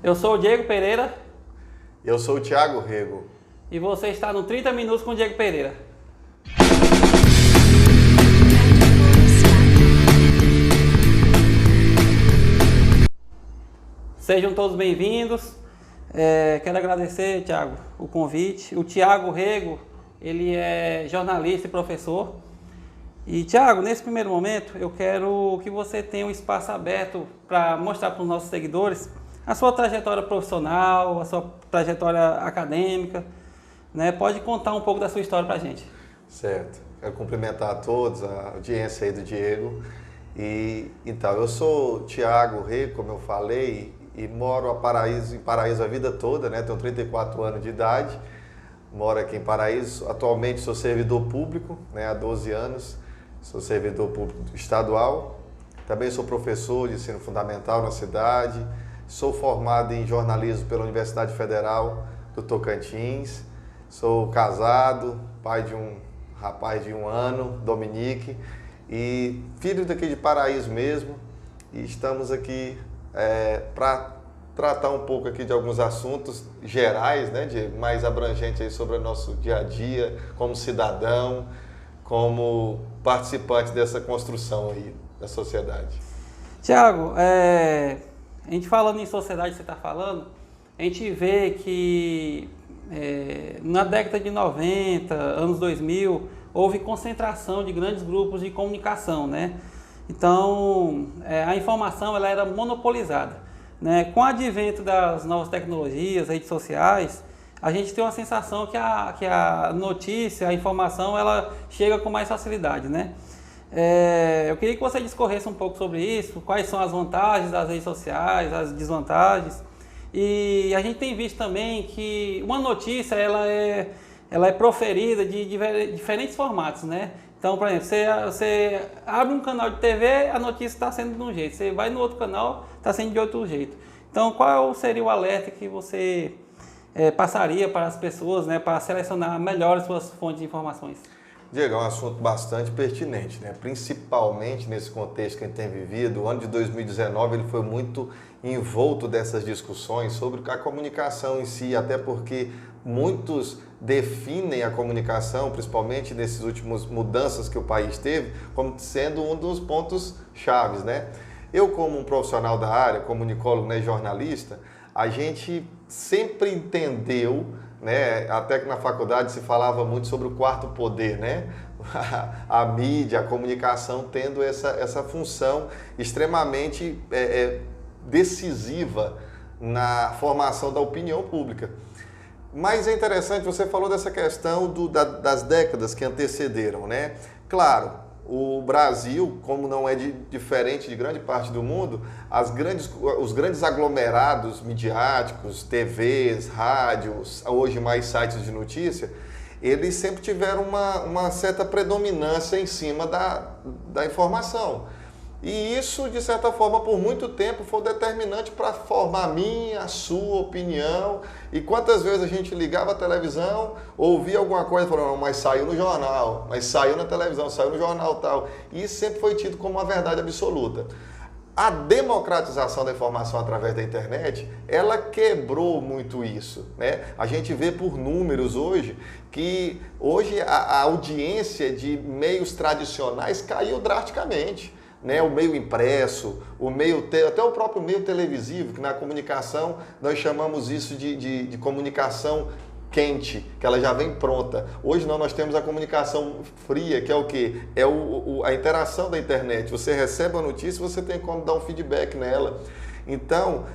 Eu sou o Diego Pereira Eu sou o Thiago Rego. e você está no 30 Minutos com o Diego Pereira. Sejam todos bem-vindos. Quero agradecer, Thiago, o convite. O Thiago Rego, ele é jornalista e professor. E, Thiago, nesse primeiro momento, eu quero que você tenha um espaço aberto para mostrar para os nossos seguidores a sua trajetória profissional, a sua trajetória acadêmica, né? Pode contar um pouco da sua história para a gente. Certo. Quero cumprimentar a todos, a audiência aí do Diego. Então, eu sou o Thiago Rego, como eu falei, e moro em Paraíso a vida toda, né? Tenho 34 anos de idade, moro aqui em Paraíso. Atualmente sou servidor público, né? Há 12 anos, sou servidor público estadual. Também sou professor de ensino fundamental na cidade. Sou formado em jornalismo pela Universidade Federal do Tocantins. Sou casado, pai de um rapaz de 1 ano, Dominique, e filho daqui de Paraíso mesmo. E estamos aqui para tratar um pouco aqui de alguns assuntos gerais, né, mais abrangentes aí sobre o nosso dia a dia, como cidadão, como participante dessa construção aí da sociedade. Thiago, a gente falando em sociedade, você está falando, a gente vê que na década de 90, anos 2000, houve concentração de grandes grupos de comunicação, né? Então, a informação ela era monopolizada, né? Com o advento das novas tecnologias, redes sociais, a gente tem uma sensação que a notícia, a informação, ela chega com mais facilidade, né? Eu queria que você discorresse um pouco sobre isso, quais são as vantagens das redes sociais, as desvantagens. E a gente tem visto também que uma notícia ela é proferida de diferentes formatos, né? Então, por exemplo, você abre um canal de TV, a notícia está sendo de um jeito. Você vai no outro canal, está sendo de outro jeito. Então, qual seria o alerta que você passaria para as pessoas, né, para selecionar melhor as suas fontes de informações? Diego, é um assunto bastante pertinente, né? Principalmente nesse contexto que a gente tem vivido. O ano de 2019 ele foi muito envolto dessas discussões sobre a comunicação em si, até porque muitos definem a comunicação, principalmente nesses últimos mudanças que o país teve, como sendo um dos pontos chaves, né? Eu, como um profissional da área, comunicólogo, né, jornalista, a gente sempre entendeu, né, até que na faculdade se falava muito sobre o quarto poder, né? A mídia, a comunicação tendo essa função extremamente decisiva na formação da opinião pública. Mas é interessante, você falou dessa questão das décadas que antecederam, né? Claro, o Brasil, como não é diferente de grande parte do mundo, os grandes aglomerados midiáticos, TVs, rádios, hoje mais sites de notícia, eles sempre tiveram uma certa predominância em cima da informação. E isso, de certa forma, por muito tempo foi determinante para formar a sua opinião. E quantas vezes a gente ligava a televisão, ouvia alguma coisa e falava, não, mas saiu no jornal, mas saiu na televisão, saiu no jornal tal. E isso sempre foi tido como uma verdade absoluta. A democratização da informação através da internet, ela quebrou muito isso, né? A gente vê por números hoje que hoje a audiência de meios tradicionais caiu drasticamente. Né, o meio impresso, até o próprio meio televisivo, que na comunicação nós chamamos isso de comunicação quente, que ela já vem pronta. Hoje não, nós temos a comunicação fria, que é o quê? É a interação da internet. Você recebe a notícia, você tem como dar um feedback nela. Então,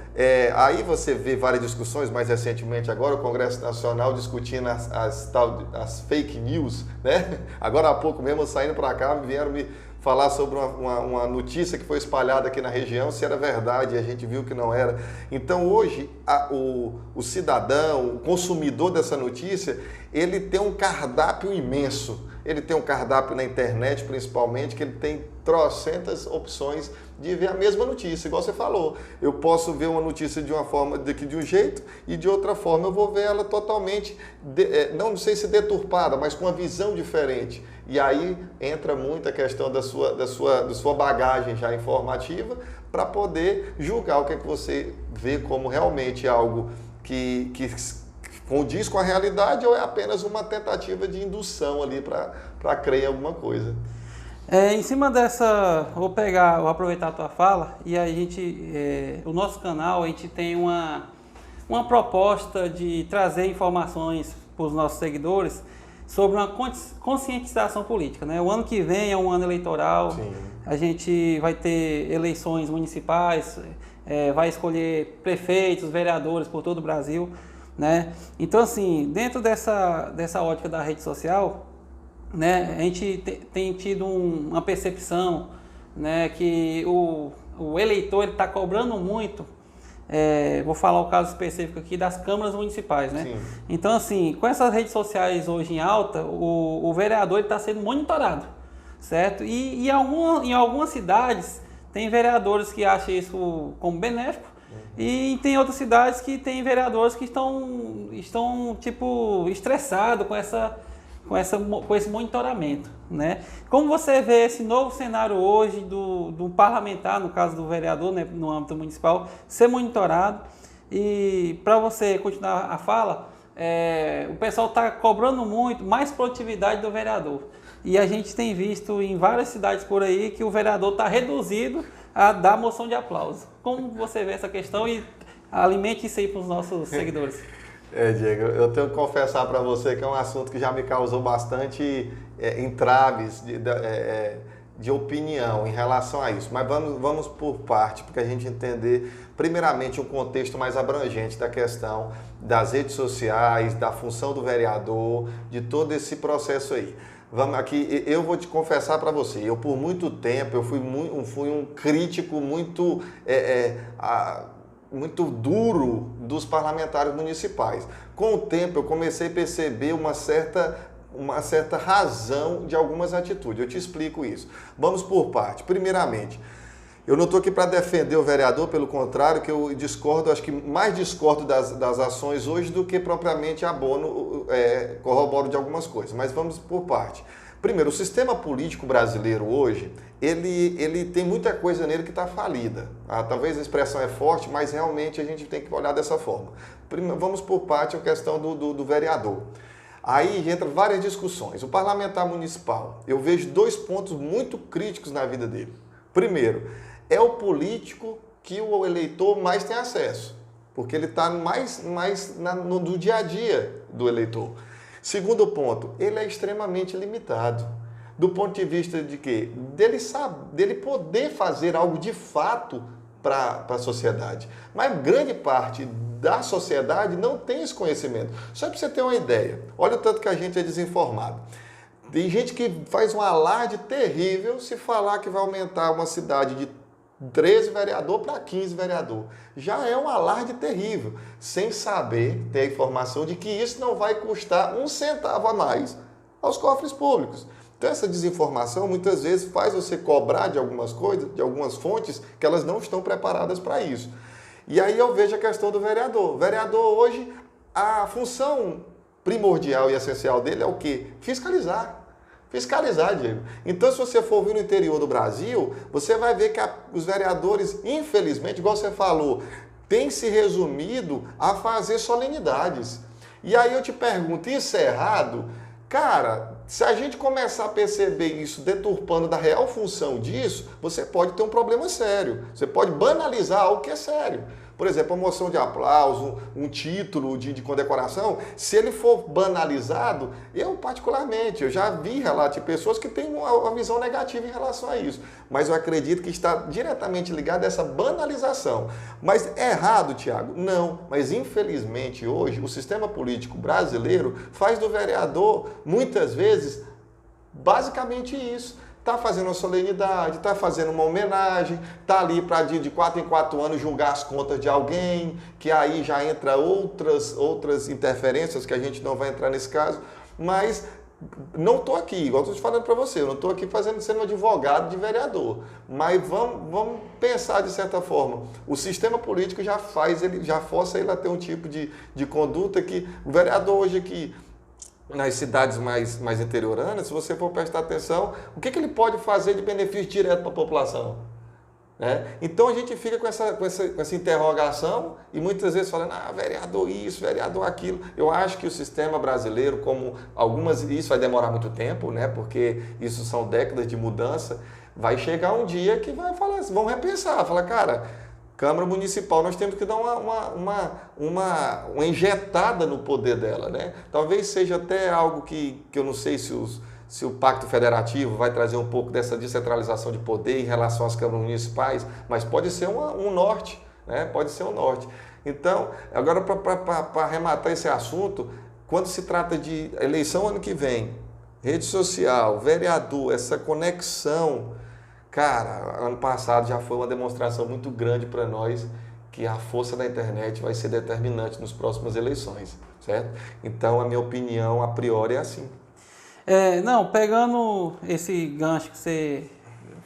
aí você vê várias discussões, mais recentemente agora o Congresso Nacional discutindo as fake news, né? Agora há pouco mesmo, saindo para cá, vieram me falar sobre uma notícia que foi espalhada aqui na região, se era verdade, e a gente viu que não era. Então hoje, o cidadão, o consumidor dessa notícia, ele tem um cardápio imenso ele tem um cardápio na internet, principalmente, que ele tem trocentas opções de ver a mesma notícia, igual você falou. Eu posso ver uma notícia de uma forma, de um jeito, e de outra forma eu vou ver ela totalmente, não sei se deturpada, mas com uma visão diferente. E aí entra muito a questão da sua bagagem já informativa para poder julgar o que é que você vê como realmente algo que condiz com a realidade ou é apenas uma tentativa de indução ali para crer em alguma coisa. Em cima dessa, vou aproveitar a tua fala e a gente, o nosso canal, a gente tem uma proposta de trazer informações para os nossos seguidores sobre uma conscientização política, né? O ano que vem é um ano eleitoral, sim. A gente vai ter eleições municipais, vai escolher prefeitos, vereadores por todo o Brasil, né? Então, assim, dentro dessa ótica da rede social, né, a gente tem tido uma percepção, né, que o eleitor está cobrando muito, vou falar o caso específico aqui das câmaras municipais, né? Sim. Então, assim, com essas redes sociais hoje em alta, o vereador está sendo monitorado, certo? E em algumas cidades tem vereadores que acham isso como benéfico, e tem outras cidades que tem vereadores que estão tipo, estressados com esse monitoramento, né? Como você vê esse novo cenário hoje do parlamentar, no caso do vereador, né, no âmbito municipal, ser monitorado? E para você continuar a fala, o pessoal está cobrando muito mais produtividade do vereador. E a gente tem visto em várias cidades por aí que o vereador está reduzido a dar moção de aplauso. Como você vê essa questão e alimente isso aí para os nossos seguidores? Diego, eu tenho que confessar para você que é um assunto que já me causou bastante entraves de opinião em relação a isso. Mas vamos por parte, porque a gente entender, primeiramente, um contexto mais abrangente da questão das redes sociais, da função do vereador, de todo esse processo aí. Vamos aqui, eu vou te confessar para você, eu por muito tempo eu fui um crítico muito duro dos parlamentares municipais. Com o tempo eu comecei a perceber uma certa razão de algumas atitudes. Eu te explico isso. Vamos por parte. Primeiramente, eu não estou aqui para defender o vereador, pelo contrário, que eu discordo, acho que mais discordo das ações hoje do que propriamente abono, corroboro de algumas coisas. Mas vamos por parte. Primeiro, o sistema político brasileiro hoje, ele tem muita coisa nele que está falida. Talvez a expressão é forte, mas realmente a gente tem que olhar dessa forma. Vamos por parte a questão do vereador. Aí entra várias discussões. O parlamentar municipal, eu vejo dois pontos muito críticos na vida dele. Primeiro, é o político que o eleitor mais tem acesso, porque ele está mais no dia a dia do eleitor. Segundo ponto, ele é extremamente limitado. Do ponto de vista de quê? Dele poder fazer algo de fato para a sociedade. Mas grande parte da sociedade não tem esse conhecimento. Só para você ter uma ideia, olha o tanto que a gente é desinformado. Tem gente que faz um alarde terrível se falar que vai aumentar uma cidade de 13 vereador para 15 vereador. Já é um alarde terrível, sem saber ter a informação de que isso não vai custar um centavo a mais aos cofres públicos. Então essa desinformação muitas vezes faz você cobrar de algumas coisas, de algumas fontes, que elas não estão preparadas para isso. E aí eu vejo a questão do vereador. O vereador hoje, a função primordial e essencial dele é o quê? Fiscalizar. Fiscalizar, Diego. Então, se você for vir no interior do Brasil, você vai ver que os vereadores, infelizmente, igual você falou, têm se resumido a fazer solenidades. E aí eu te pergunto, isso é errado? Cara, se a gente começar a perceber isso deturpando da real função disso, você pode ter um problema sério. Você pode banalizar algo que é sério. Por exemplo, a moção de aplauso, um título de condecoração, se ele for banalizado, eu particularmente, eu já vi relatos de pessoas que têm uma visão negativa em relação a isso. Mas eu acredito que está diretamente ligado a essa banalização. Mas é errado, Tiago? Não. Mas infelizmente hoje o sistema político brasileiro faz do vereador, muitas vezes, basicamente isso. Está fazendo uma solenidade, está fazendo uma homenagem, está ali para de 4 em 4 anos julgar as contas de alguém, que aí já entra outras interferências que a gente não vai entrar nesse caso, mas Não estou aqui, igual estou te falando para você, eu não estou aqui sendo um advogado de vereador, mas vamos pensar de certa forma. O sistema político já força ele a ter um tipo de conduta que o vereador hoje aqui, nas cidades mais interioranas, se você for prestar atenção, o que ele pode fazer de benefício direto para a população? Então a gente fica com essa interrogação e muitas vezes falando, vereador isso, vereador aquilo. Eu acho que o sistema brasileiro, isso vai demorar muito tempo, né? Porque isso são décadas de mudança, vai chegar um dia que vai falar, vão repensar, falar, cara, Câmara Municipal, nós temos que dar uma injetada no poder dela, né? Talvez seja até algo que eu não sei se o Pacto Federativo vai trazer um pouco dessa descentralização de poder em relação às câmaras municipais, mas pode ser um norte, né? Pode ser um norte. Então, agora para arrematar esse assunto, quando se trata de eleição ano que vem, rede social, vereador, essa conexão, cara, ano passado já foi uma demonstração muito grande para nós que a força da internet vai ser determinante nas próximas eleições, certo? Então, a minha opinião, a priori, é assim. Não, pegando esse gancho que você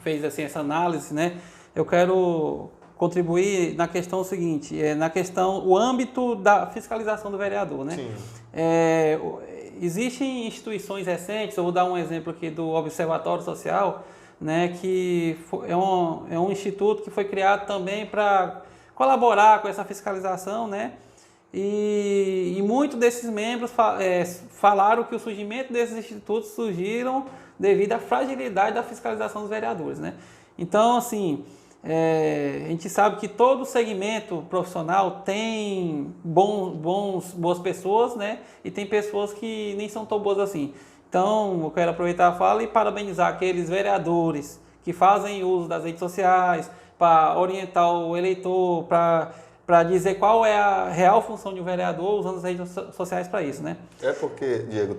fez assim, essa análise, né? Eu quero contribuir na questão seguinte, na questão, o âmbito da fiscalização do vereador, né? Sim. Existem instituições recentes, eu vou dar um exemplo aqui do Observatório Social, né? Que é um instituto que foi criado também para colaborar com essa fiscalização, né? E muitos desses membros falaram que o surgimento desses institutos surgiram devido à fragilidade da fiscalização dos vereadores, né? Então, assim, a gente sabe que todo segmento profissional tem boas pessoas, né? E tem pessoas que nem são tão boas assim. Então, eu quero aproveitar a fala e parabenizar aqueles vereadores que fazem uso das redes sociais para orientar o eleitor, para dizer qual é a real função de um vereador usando as redes sociais para isso, né? É porque, Diego,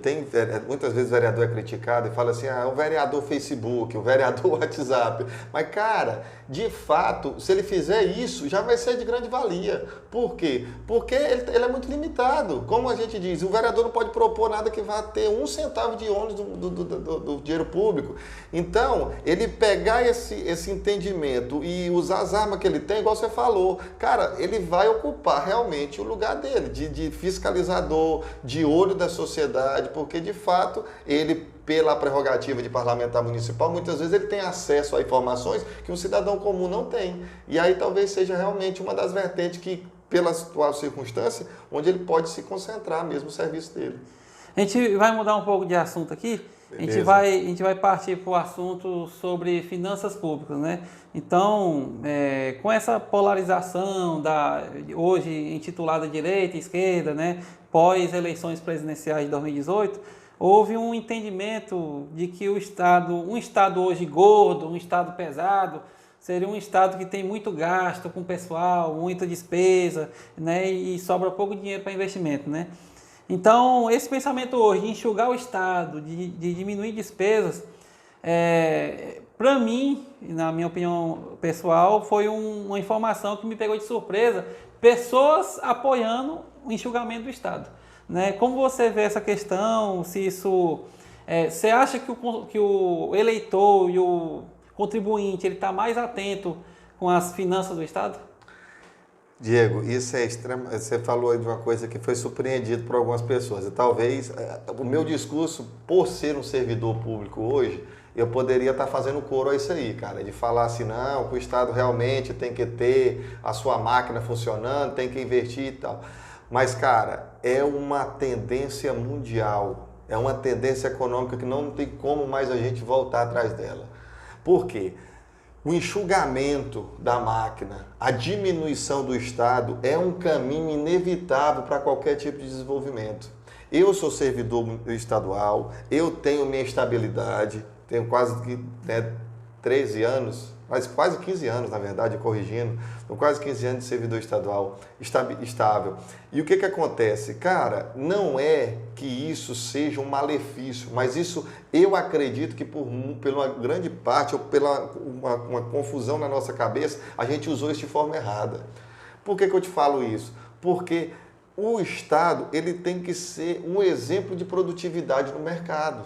muitas vezes o vereador é criticado e fala assim, o vereador Facebook, o vereador WhatsApp. Mas, cara, de fato, se ele fizer isso, já vai ser de grande valia. Por quê? Porque ele é muito limitado. Como a gente diz, o vereador não pode propor nada que vá ter 1 centavo de ônus do dinheiro público. Então, ele pegar esse entendimento e usar as armas que ele tem, igual você falou, cara, ele vai ocupar realmente o lugar dele, de fiscalizador, de olho da sociedade, porque de fato ele, pela prerrogativa de parlamentar municipal, muitas vezes ele tem acesso a informações que um cidadão comum não tem. E aí talvez seja realmente uma das vertentes que, pela atual circunstância, onde ele pode se concentrar mesmo o serviço dele. A gente vai mudar um pouco de assunto aqui. A gente vai partir para o assunto sobre finanças públicas, né? Então, com essa polarização hoje intitulada direita e esquerda, né? Pós-eleições presidenciais de 2018, houve um entendimento de que um estado hoje gordo, um estado pesado, seria um estado que tem muito gasto com o pessoal, muita despesa, né? E sobra pouco dinheiro para investimento, né? Então, esse pensamento hoje de enxugar o Estado, de diminuir despesas, para mim, na minha opinião pessoal, foi uma informação que me pegou de surpresa, pessoas apoiando o enxugamento do Estado, né? Como você vê essa questão, se isso... você acha que o eleitor e o contribuinte ele está mais atento com as finanças do Estado? Diego, isso é extremo. Você falou aí de uma coisa que foi surpreendido por algumas pessoas. E talvez o meu discurso, por ser um servidor público hoje, eu poderia estar fazendo coro a isso aí, cara. De falar assim, não, que o Estado realmente tem que ter a sua máquina funcionando, tem que investir e tal. Mas, cara, é uma tendência mundial. É uma tendência econômica que não tem como mais a gente voltar atrás dela. Por quê? O enxugamento da máquina, a diminuição do Estado é um caminho inevitável para qualquer tipo de desenvolvimento. Eu sou servidor estadual, eu tenho minha estabilidade, tenho quase 13 anos, mas quase 15 anos, na verdade, corrigindo, quase 15 anos de servidor estadual estável. E o que acontece? Cara, não é que isso seja um malefício, mas isso eu acredito que pela grande parte, ou pela uma confusão na nossa cabeça, a gente usou isso de forma errada. Por que eu te falo isso? Porque o Estado ele tem que ser um exemplo de produtividade no mercado,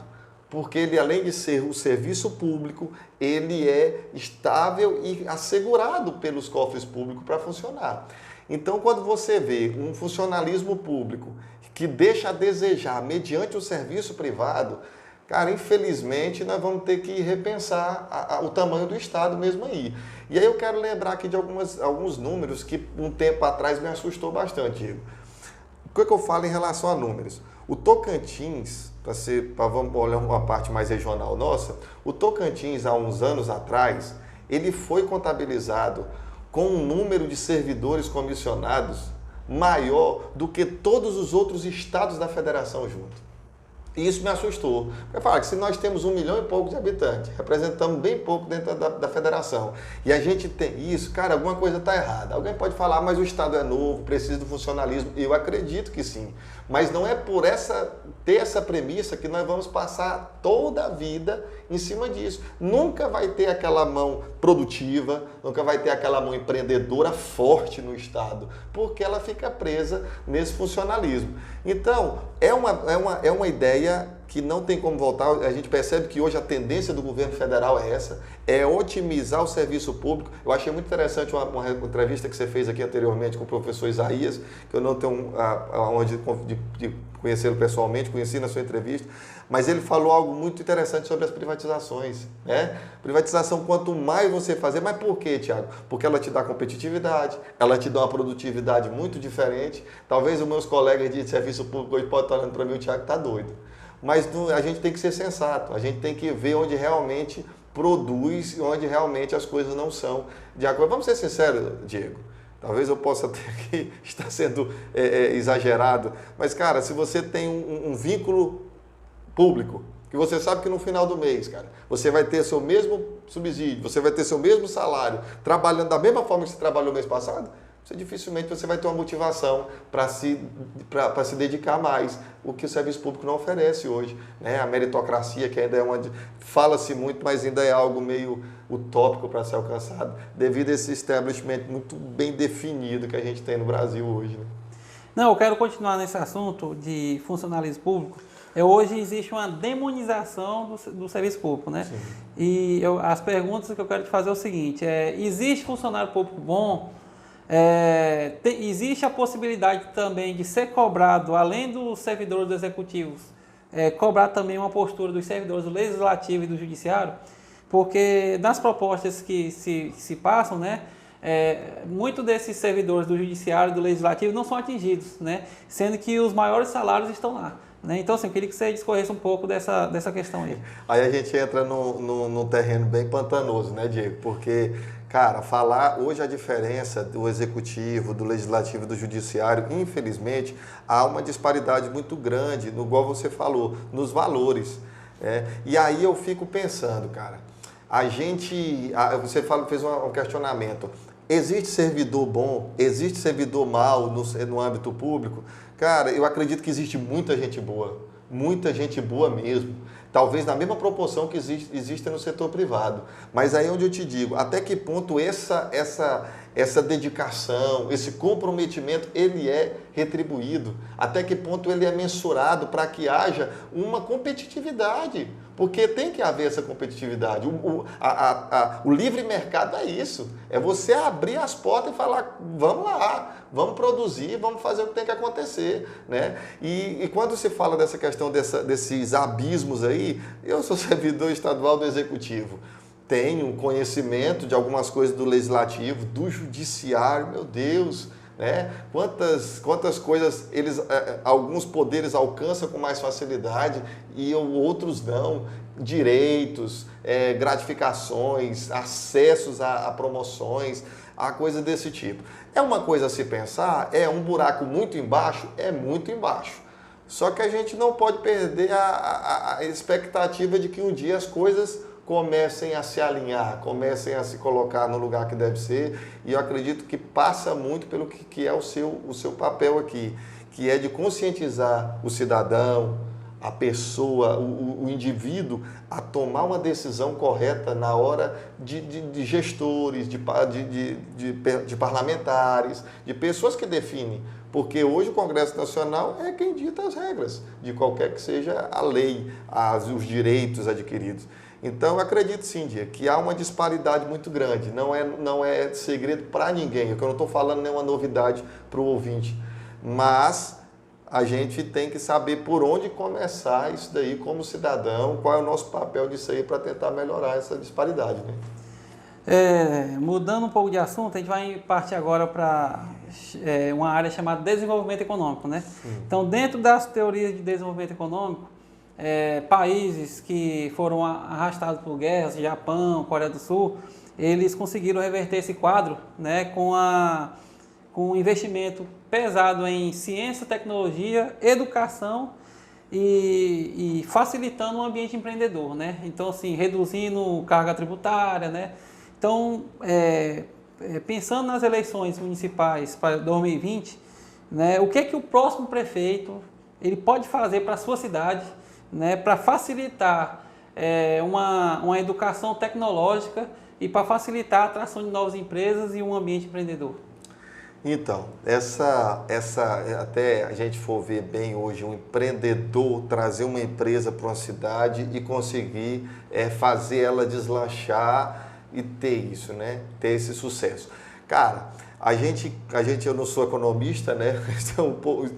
porque ele, além de ser o serviço público, ele é estável e assegurado pelos cofres públicos para funcionar. Então, quando você vê um funcionalismo público que deixa a desejar mediante o serviço privado, cara, infelizmente nós vamos ter que repensar o tamanho do Estado mesmo aí. E aí eu quero lembrar aqui de alguns números que um tempo atrás me assustou bastante, Diego. O que eu falo em relação a números? O Tocantins, vamos olhar uma parte mais regional nossa, o Tocantins, há uns anos atrás, ele foi contabilizado com um número de servidores comissionados maior do que todos os outros estados da federação juntos. E isso me assustou. Eu falo que se nós temos 1 milhão e pouco de habitantes, representamos bem pouco dentro da federação, e a gente tem isso, cara, alguma coisa está errada. Alguém pode falar, mas o Estado é novo, precisa do funcionalismo. Eu acredito que sim. Mas não é por ter essa premissa que nós vamos passar toda a vida em cima disso. Nunca vai ter aquela mão produtiva, nunca vai ter aquela mão empreendedora forte no Estado, porque ela fica presa nesse funcionalismo. Então, é uma ideia que não tem como voltar. A gente percebe que hoje a tendência do governo federal é essa, é otimizar o serviço público. Eu achei muito interessante uma entrevista que você fez aqui anteriormente com o professor Isaías, que eu não tenho a honra de conhecê-lo pessoalmente, conheci na sua entrevista, mas ele falou algo muito interessante sobre as privatizações, né? Privatização, quanto mais você fazer, mas por quê, Tiago? Porque ela te dá competitividade, ela te dá uma produtividade muito diferente. Talvez os meus colegas de serviço público hoje podem estar olhando para mim, o Tiago está doido. Mas a gente tem que ser sensato, a gente tem que ver onde realmente produz e onde realmente as coisas não são de acordo. Vamos ser sinceros, Diego, talvez eu possa ter que estar sendo exagerado, mas, cara, se você tem um vínculo público, que você sabe que no final do mês, cara, você vai ter seu mesmo subsídio, você vai ter seu mesmo salário, trabalhando da mesma forma que você trabalhou no mês passado, dificilmente você vai ter uma motivação para se dedicar mais, o que o serviço público não oferece hoje, né? A meritocracia, que ainda é fala-se muito, mas ainda é algo meio utópico para ser alcançado, devido a esse establishment muito bem definido que a gente tem no Brasil hoje, né? Não, eu quero continuar nesse assunto de funcionalismo público. Hoje existe uma demonização do serviço público, né? Sim. E as perguntas que eu quero te fazer é o seguinte, existe funcionário público bom? Existe a possibilidade também de ser cobrado, além dos servidores do executivos, cobrar também uma postura dos servidores do legislativo e do judiciário, porque nas propostas que se passam, né, muitos desses servidores do judiciário e do legislativo não são atingidos, né, sendo que os maiores salários estão lá. Né? Então, assim, eu queria que você discorresse um pouco dessa questão aí. Aí a gente entra num terreno bem pantanoso, né, Diego? Porque, cara, falar hoje a diferença do executivo, do legislativo e do judiciário, infelizmente, há uma disparidade muito grande, no igual você falou, nos valores. E aí eu fico pensando, cara, você fez um questionamento. Existe servidor bom? Existe servidor mau no âmbito público? Cara, eu acredito que existe muita gente boa mesmo. Talvez na mesma proporção que existe no setor privado. Mas aí é onde eu te digo, até que ponto essa dedicação, esse comprometimento, ele é retribuído? Até que ponto ele é mensurado para que haja uma competitividade? Porque tem que haver essa competitividade. O livre mercado é isso. É você abrir as portas e falar, vamos lá, vamos produzir, vamos fazer o que tem que acontecer, né? E quando se fala dessa questão desses abismos aí, eu sou servidor estadual do Executivo. Tenho conhecimento de algumas coisas do Legislativo, do Judiciário, meu Deus, né? Quantas coisas alguns poderes alcançam com mais facilidade e outros não. Direitos, gratificações, acessos a promoções, a coisa desse tipo. É uma coisa a se pensar, é um buraco muito embaixo, é muito embaixo. Só que a gente não pode perder a expectativa de que um dia as coisas comecem a se alinhar, comecem a se colocar no lugar que deve ser, e eu acredito que passa muito pelo que é o seu papel aqui, que é de conscientizar o cidadão, a pessoa, o indivíduo, a tomar uma decisão correta na hora de gestores, de parlamentares, de pessoas que definem. Porque hoje o Congresso Nacional é quem dita as regras de qualquer que seja a lei, os direitos adquiridos. Então, eu acredito sim, Diego, que há uma disparidade muito grande. Não é segredo para ninguém. Eu não estou falando nenhuma novidade para o ouvinte. Mas a gente tem que saber por onde começar isso daí como cidadão, qual é o nosso papel disso aí para tentar melhorar essa disparidade, né? Mudando um pouco de assunto, a gente vai partir agora para uma área chamada desenvolvimento econômico, né? Então, dentro das teorias de desenvolvimento econômico, países que foram arrastados por guerras, Japão, Coreia do Sul, eles conseguiram reverter esse quadro, né, com um investimento pesado em ciência, tecnologia, educação e facilitando o ambiente empreendedor, né? Então, assim, reduzindo carga tributária, né? Então, pensando nas eleições municipais para 2020, né, o que o próximo prefeito ele pode fazer para a sua cidade, né, para facilitar uma educação tecnológica e para facilitar a atração de novas empresas e um ambiente empreendedor? Então, até a gente for ver bem hoje, um empreendedor trazer uma empresa para uma cidade e conseguir fazer ela deslanchar e ter isso, né? Ter esse sucesso. Cara, eu não sou economista, né?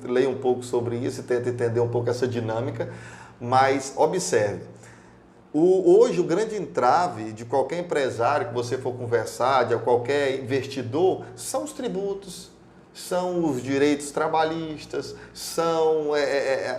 Leio um pouco sobre isso e tento entender um pouco essa dinâmica, mas observe. Hoje, o grande entrave de qualquer empresário que você for conversar, de qualquer investidor, são os tributos, são os direitos trabalhistas, são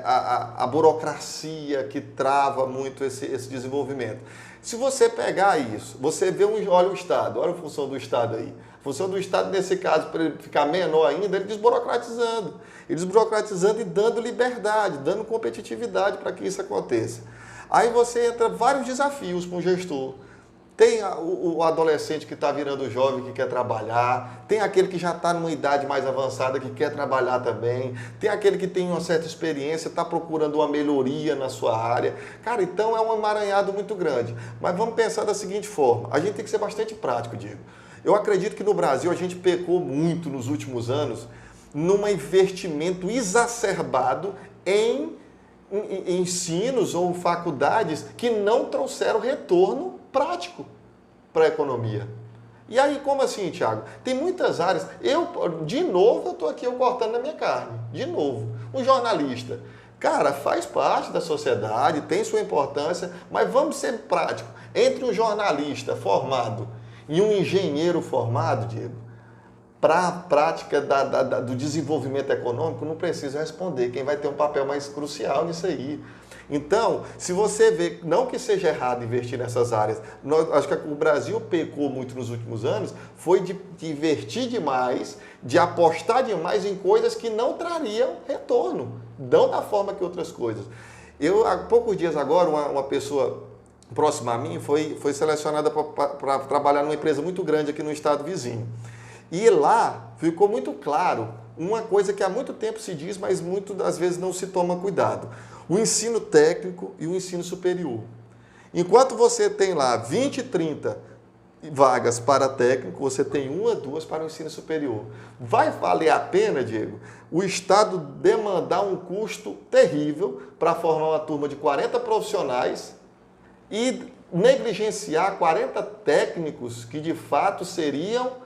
a burocracia que trava muito esse desenvolvimento. Se você pegar isso, você vê olha o Estado, olha a função do Estado aí. A função do Estado, nesse caso, para ele ficar menor ainda, ele desburocratizando. Ele desburocratizando e dando liberdade, dando competitividade para que isso aconteça. Aí você entra vários desafios para um gestor. Tem o adolescente que está virando jovem, que quer trabalhar. Tem aquele que já está numa idade mais avançada, que quer trabalhar também. Tem aquele que tem uma certa experiência, está procurando uma melhoria na sua área. Cara, então é um emaranhado muito grande. Mas vamos pensar da seguinte forma. A gente tem que ser bastante prático, Diego. Eu acredito que no Brasil a gente pecou muito nos últimos anos num investimento exacerbado em ensinos ou faculdades que não trouxeram retorno prático para a economia. E aí, como assim, Thiago? Tem muitas áreas. De novo, eu estou aqui cortando na minha carne. De novo. Um jornalista. Cara, faz parte da sociedade, tem sua importância, mas vamos ser práticos. Entre um jornalista formado e um engenheiro formado, Diego, para a prática do desenvolvimento econômico, não preciso responder. Quem vai ter um papel mais crucial nisso aí? Então, se você vê, não que seja errado investir nessas áreas, acho que o Brasil pecou muito nos últimos anos, foi de investir demais, de apostar demais em coisas que não trariam retorno, não da forma que outras coisas. Há poucos dias agora, uma pessoa próxima a mim foi selecionada para trabalhar numa empresa muito grande aqui no estado vizinho. E lá ficou muito claro uma coisa que há muito tempo se diz, mas muitas das vezes não se toma cuidado. O ensino técnico e o ensino superior. Enquanto você tem lá 20, 30 vagas para técnico, você tem 1 a 2 para o ensino superior. Vai valer a pena, Diego, o Estado demandar um custo terrível para formar uma turma de 40 profissionais e negligenciar 40 técnicos que de fato seriam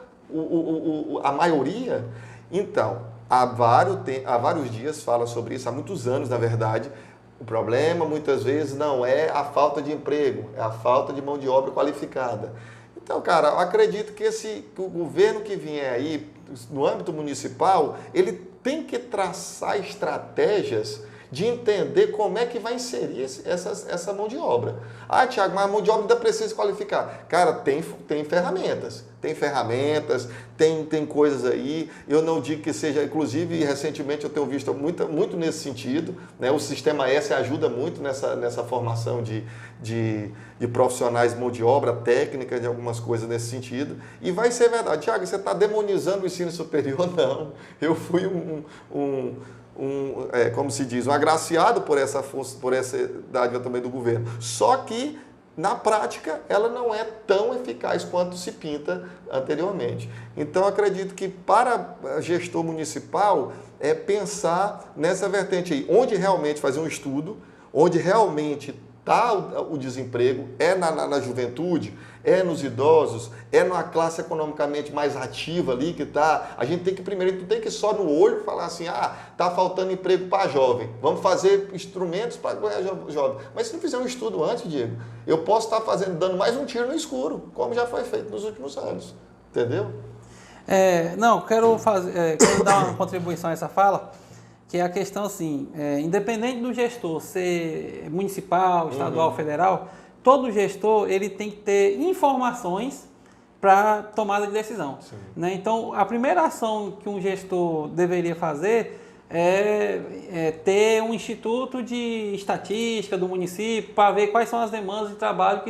a maioria? Então, há vários dias fala sobre isso, há muitos anos, na verdade. O problema, muitas vezes, não é a falta de emprego, é a falta de mão de obra qualificada. Então, cara, eu acredito que o governo que vier aí, no âmbito municipal, ele tem que traçar estratégias de entender como é que vai inserir essa mão de obra. Ah, Thiago, mas a mão de obra ainda precisa qualificar. Cara, tem ferramentas. Tem coisas aí. Eu não digo que seja, inclusive, recentemente eu tenho visto muito nesse sentido, né? O Sistema S ajuda muito nessa formação de profissionais de mão de obra, técnica, de algumas coisas nesse sentido. E vai ser verdade. Thiago, você está demonizando o ensino superior? Não. Eu fui um como se diz, um agraciado por essa dádiva também do governo. Só que, na prática, ela não é tão eficaz quanto se pinta anteriormente. Então, acredito que para gestor municipal é pensar nessa vertente aí, onde realmente fazer um estudo, onde realmente está o desemprego, é na juventude, é nos idosos, é numa classe economicamente mais ativa ali que está. A gente tem que primeiro, não tem que só no olho falar assim, está faltando emprego para jovem, vamos fazer instrumentos para ganhar jovem. Mas se não fizer um estudo antes, Diego, eu posso estar dando mais um tiro no escuro, como já foi feito nos últimos anos, entendeu? Quero dar uma contribuição a essa fala, que é a questão assim, independente do gestor ser municipal, estadual, federal, todo gestor ele tem que ter informações para tomada de decisão. Né? Então, a primeira ação que um gestor deveria fazer é ter um instituto de estatística do município para ver quais são as demandas de trabalho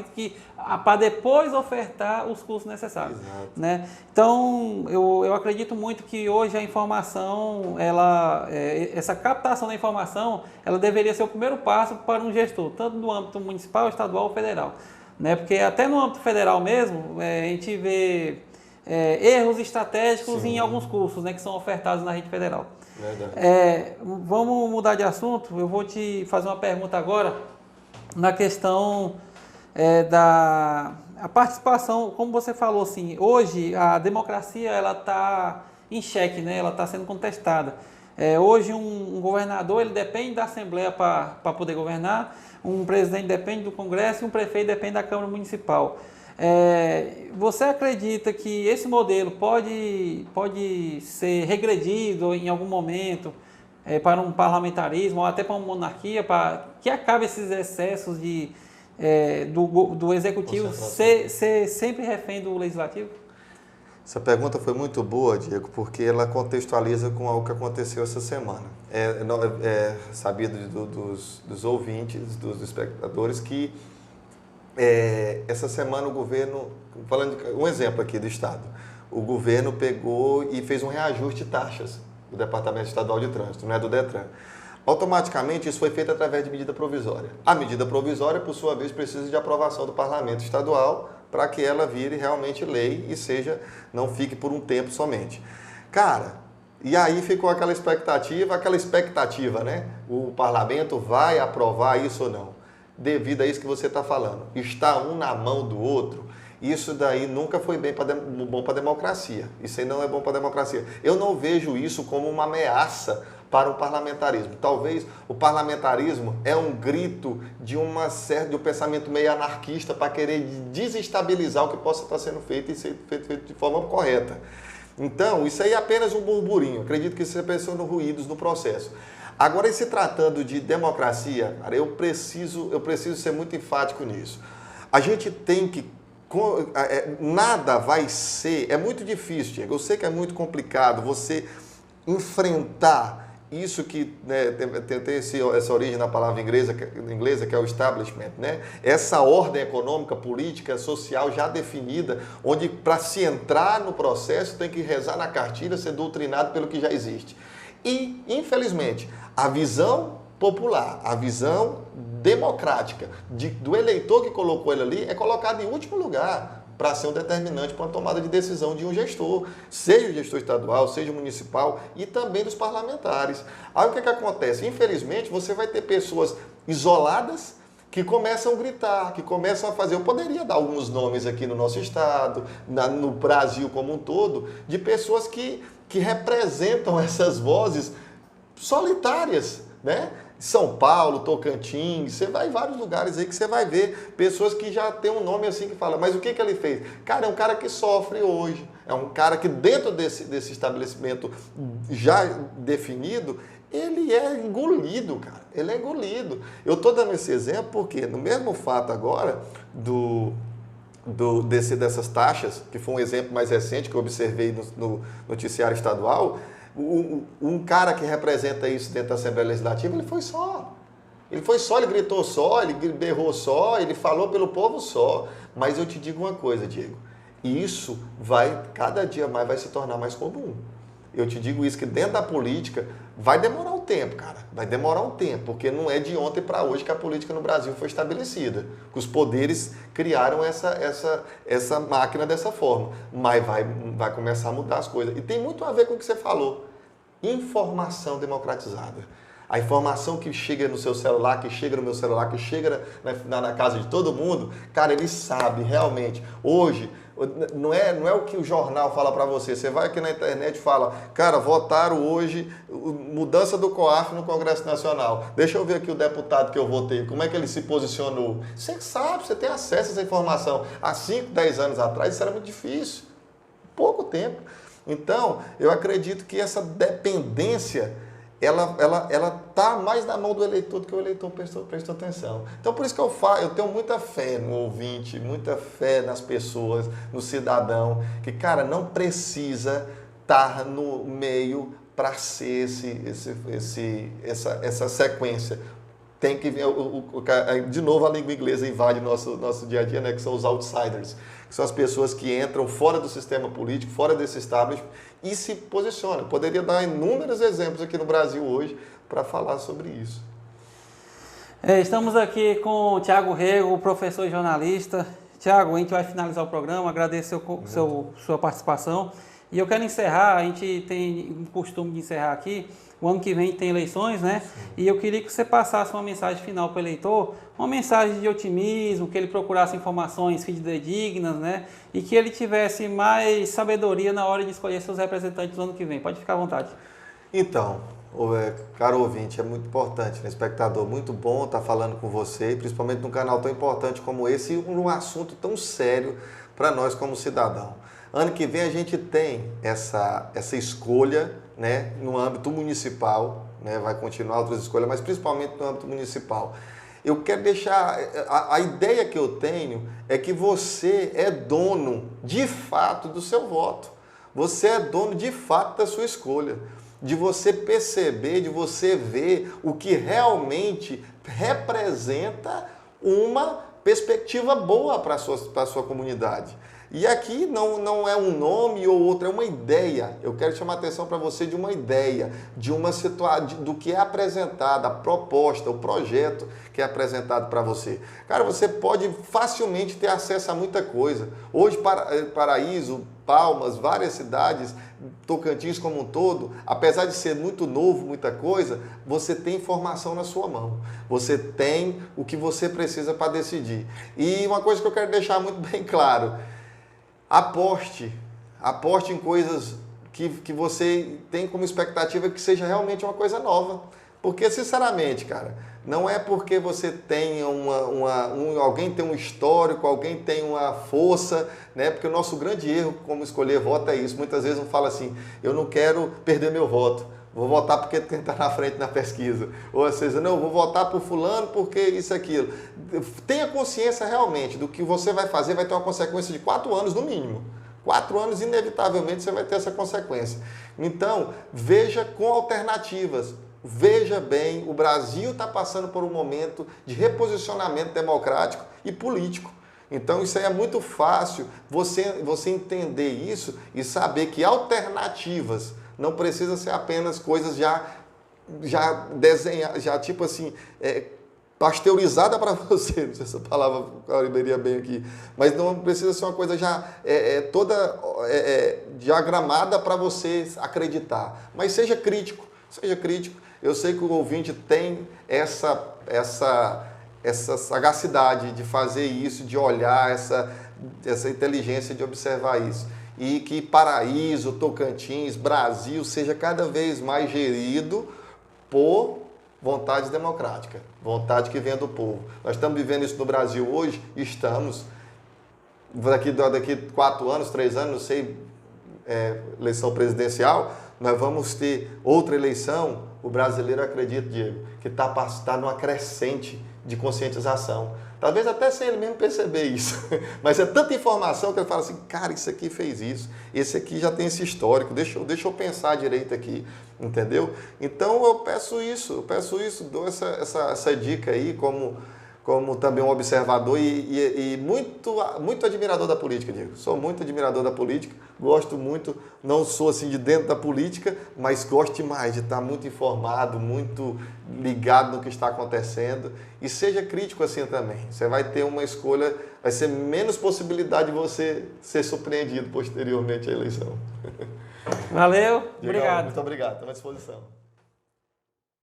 para depois ofertar os cursos necessários. Né? Então, eu acredito muito que hoje a informação, essa captação da informação, ela deveria ser o primeiro passo para um gestor, tanto no âmbito municipal, estadual ou federal. Né? Porque até no âmbito federal mesmo, a gente vê erros estratégicos em alguns cursos, né, que são ofertados na rede federal. Vamos mudar de assunto. Eu vou te fazer uma pergunta agora na questão da participação. Como você falou, assim, hoje a democracia ela está em xeque, né? Ela está sendo contestada. Hoje um governador ele depende da Assembleia para poder governar, um presidente depende do Congresso e um prefeito depende da Câmara Municipal. Você acredita que esse modelo pode ser regredido em algum momento para um parlamentarismo ou até para uma monarquia, para que acabe esses excessos do executivo ser sempre refém do legislativo? Essa pergunta foi muito boa, Diego, porque ela contextualiza com algo que aconteceu essa semana. É sabido dos ouvintes, dos espectadores, que essa semana o governo, um exemplo aqui do Estado, o governo pegou e fez um reajuste de taxas do Departamento Estadual de Trânsito, não é do Detran. Automaticamente isso foi feito através de medida provisória. A medida provisória, por sua vez, precisa de aprovação do Parlamento Estadual para que ela vire realmente lei e não fique por um tempo somente. Cara, e aí ficou aquela expectativa, né? O Parlamento vai aprovar isso ou não? Devido a isso que você está falando. Está um na mão do outro. Isso daí nunca foi bom para a democracia. Isso aí não é bom para a democracia. Eu não vejo isso como uma ameaça para o parlamentarismo. Talvez o parlamentarismo é um grito de um pensamento meio anarquista para querer desestabilizar o que possa estar sendo feito e ser feito de forma correta. Então, isso aí é apenas um burburinho. Acredito que isso é pensando nos ruídos no processo. Agora, se tratando de democracia, cara, eu preciso ser muito enfático nisso. A gente tem que... nada vai ser... É muito difícil, Diego. Eu sei que é muito complicado você enfrentar isso que, né, tem essa origem na palavra inglesa que é o establishment, né? Essa ordem econômica, política, social já definida, onde para se entrar no processo tem que rezar na cartilha, ser doutrinado pelo que já existe. E, infelizmente, a visão popular, a visão democrática do eleitor que colocou ele ali é colocada em último lugar para ser um determinante para a tomada de decisão de um gestor, seja o gestor estadual, seja o municipal e também dos parlamentares. Aí o que acontece? Infelizmente, você vai ter pessoas isoladas que começam a gritar, que começam a fazer... Eu poderia dar alguns nomes aqui no nosso estado, no Brasil como um todo, de pessoas que representam essas vozes solitárias, né? São Paulo, Tocantins, você vai em vários lugares aí que você vai ver pessoas que já tem um nome assim que fala, mas o que ele fez? Cara, é um cara que sofre hoje, é um cara que dentro desse estabelecimento já definido, ele é engolido, cara, ele é engolido. Eu estou dando esse exemplo porque no mesmo fato agora dessas taxas, que foi um exemplo mais recente que eu observei no noticiário estadual, um cara que representa isso dentro da Assembleia Legislativa, ele foi só, ele gritou só, ele berrou só, ele falou pelo povo só. Mas eu te digo uma coisa, Diego, isso cada dia mais vai se tornar mais comum. eu te digo isso, que dentro da política vai demorar um tempo, cara. Vai demorar um tempo, porque não é de ontem para hoje que a política no Brasil foi estabelecida. Que os poderes criaram essa máquina dessa forma. Mas vai começar a mudar as coisas. E tem muito a ver com o que você falou. Informação democratizada. A informação que chega no seu celular, que chega no meu celular, que chega na casa de todo mundo, cara, ele sabe realmente. Hoje, não é o que o jornal fala para você. Você vai aqui na internet e fala, cara, votaram hoje, mudança do COAF no Congresso Nacional. Deixa eu ver aqui o deputado que eu votei, como é que ele se posicionou. Você sabe, você tem acesso a essa informação. Há 5, 10 anos atrás, isso era muito difícil. Pouco tempo. Então, eu acredito que essa dependência ela está mais na mão do eleitor do que o eleitor prestou atenção. Então, por isso que eu tenho muita fé no ouvinte, muita fé nas pessoas, no cidadão, que, cara, não precisa estar no meio para ser essa sequência. Tem que de novo a língua inglesa invade nosso dia a dia, né, que são os outsiders, que são as pessoas que entram fora do sistema político, fora desse establishment e se posicionam. Poderia dar inúmeros exemplos aqui no Brasil hoje para falar sobre isso. Estamos aqui com o Thiago Rego, professor e jornalista. Thiago, a gente vai finalizar o programa, agradecer sua participação. E eu quero encerrar, a gente tem um costume de encerrar aqui, o ano que vem tem eleições, né? Sim. E eu queria que você passasse uma mensagem final para o eleitor, uma mensagem de otimismo, que ele procurasse informações fidedignas, né? E que ele tivesse mais sabedoria na hora de escolher seus representantes no ano que vem. Pode ficar à vontade. Então, caro ouvinte, é muito importante, né? Espectador, muito bom estar falando com você, principalmente num canal tão importante como esse e num assunto tão sério para nós como cidadão. Ano que vem a gente tem essa escolha, né, no âmbito municipal, né, vai continuar outras escolhas, mas principalmente no âmbito municipal. Eu quero deixar, a ideia que eu tenho é que você é dono de fato do seu voto. Você é dono de fato da sua escolha. De você perceber, de você ver o que realmente representa uma perspectiva boa para a sua comunidade. E aqui não é um nome ou outro, é uma ideia. Eu quero chamar a atenção para você de uma ideia, de uma situação, do que é apresentado, a proposta, o projeto que é apresentado para você. Cara, você pode facilmente ter acesso a muita coisa. Hoje, Paraíso, Palmas, várias cidades, Tocantins como um todo, apesar de ser muito novo, muita coisa, você tem informação na sua mão. Você tem o que você precisa para decidir. E uma coisa que eu quero deixar muito bem claro, aposte em coisas que você tem como expectativa que seja realmente uma coisa nova. Porque, sinceramente, cara, não é porque você tem alguém tem um histórico, alguém tem uma força, né? Porque o nosso grande erro como escolher voto é isso. Muitas vezes não fala assim, eu não quero perder meu voto, vou votar porque quem está na frente na pesquisa. Ou seja, não, vou votar por fulano porque isso, aquilo. Tenha consciência realmente do que você vai fazer, vai ter uma consequência de 4 anos no mínimo. 4 anos, inevitavelmente, você vai ter essa consequência. Então, veja com alternativas. Veja bem, o Brasil está passando por um momento de reposicionamento democrático e político. Então, isso aí é muito fácil você entender isso e saber que alternativas não precisa ser apenas coisas já desenhadas, já tipo assim, pasteurizada para você, não sei se essa palavra caberia bem aqui, mas não precisa ser uma coisa já toda diagramada para você acreditar. Mas seja crítico. Eu sei que o ouvinte tem essa sagacidade de fazer isso, de olhar essa inteligência de observar isso. E que Paraíso, Tocantins, Brasil seja cada vez mais gerido por vontade democrática, vontade que vem do povo. Nós estamos vivendo isso no Brasil hoje? Estamos. Daqui 4 anos, 3 anos, não sei, eleição presidencial, nós vamos ter outra eleição. O brasileiro acredita, Diego, que está numa crescente de conscientização. Talvez até sem ele mesmo perceber isso. Mas é tanta informação que ele fala assim, cara, isso aqui fez isso, esse aqui já tem esse histórico, deixa eu pensar direito aqui, entendeu? Então eu peço isso, dou essa dica aí como como também um observador e muito admirador da política, Diego. Sou muito admirador da política, gosto muito, não sou assim de dentro da política, mas gosto demais de estar muito informado, muito ligado no que está acontecendo e seja crítico assim também. Você vai ter uma escolha, vai ser menos possibilidade de você ser surpreendido posteriormente à eleição. Valeu, Diego, obrigado. muito obrigado, estamos à disposição.